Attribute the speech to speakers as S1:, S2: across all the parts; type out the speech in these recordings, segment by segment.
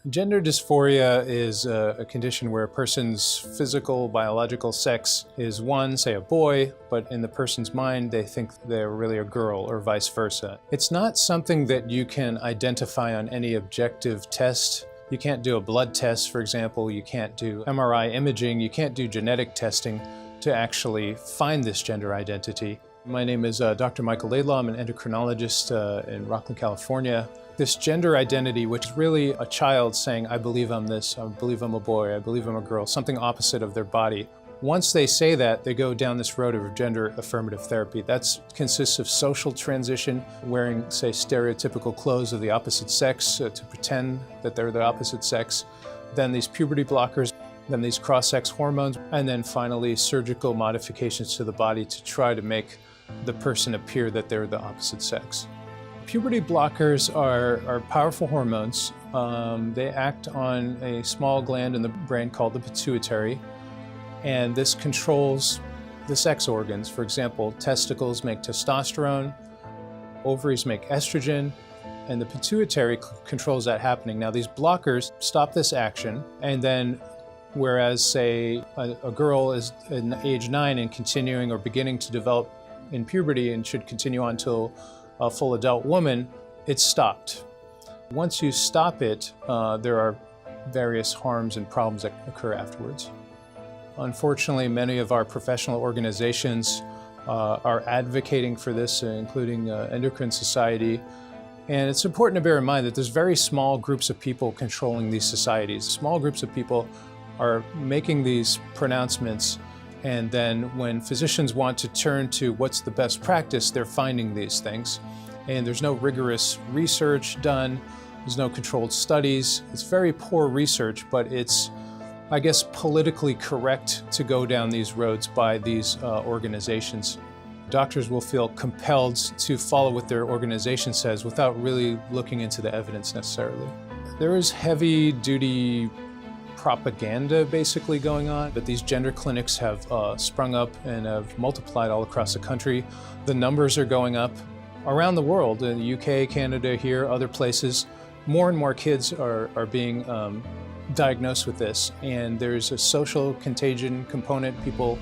S1: Gender dysphoria is a condition where a person's physical, biological sex is one, say a boy, but in the person's mind they think they're really a girl or vice versa. It's not something that you can identify on any objective test. You can't do a blood test, for example. You can't do MRI imaging. You can't do genetic testing to actually find this gender identity. My name is Dr. Michael Laidlaw. I'm an endocrinologist in Rockland, California. This gender identity, which is really a child saying, I believe I'm this, I believe I'm a boy, I believe I'm a girl, something opposite of their body. Once they say that, they go down this road of gender affirmative therapy. That consists of social transition, wearing, say, stereotypical clothes of the opposite sex to pretend that they're the opposite sex, then these puberty blockers, then these cross-sex hormones, and then finally surgical modifications to the body to try to make the person appear that they're the opposite sex. Puberty blockers are powerful hormones. They act on a small gland in the brain called the pituitary, and this controls the sex organs. For example, testicles make testosterone, ovaries make estrogen, and the pituitary controls that happening. Now, these blockers stop this action, and then whereas, say, a girl is in age 9 and continuing or beginning to develop in puberty and should continue on until a full adult woman, it's stopped. Once you stop it, there are various harms and problems that occur afterwards. Unfortunately, many of our professional organizations are advocating for this, including Endocrine Society. And it's important to bear in mind that there's very small groups of people controlling these societies. Small groups of people are making these pronouncements, and then when physicians want to turn to what's the best practice, they're finding these things. And there's no rigorous research done, there's no controlled studies. It's very poor research, but it's, I guess, politically correct to go down these roads by these organizations. Doctors will feel compelled to follow what their organization says without really looking into the evidence necessarily. There is heavy-duty propaganda basically going on, but these gender clinics have sprung up and have multiplied all across the country. The numbers are going up around the world, in the UK, Canada, here, other places. More and more kids are being diagnosed with this, and there's a social contagion component. People,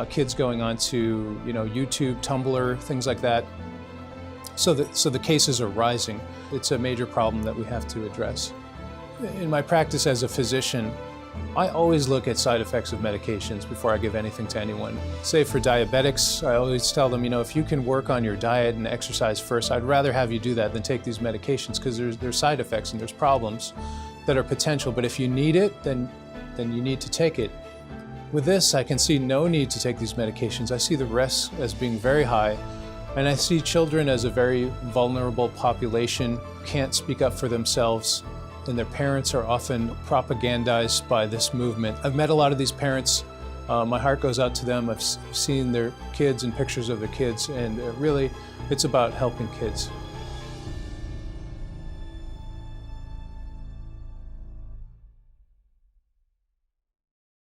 S1: kids going on to YouTube, Tumblr, things like that. So the cases are rising. It's a major problem that we have to address. In my practice as a physician, I always look at side effects of medications before I give anything to anyone. Say for diabetics, I always tell them, if you can work on your diet and exercise first, I'd rather have you do that than take these medications, because there's side effects and there's problems that are potential. But if you need it, then you need to take it. With this, I can see no need to take these medications. I see the risks as being very high, and I see children as a very vulnerable population, can't speak up for themselves, and their parents are often propagandized by this movement. I've met a lot of these parents. My heart goes out to them. I've seen their kids and pictures of their kids, and really, it's about helping kids.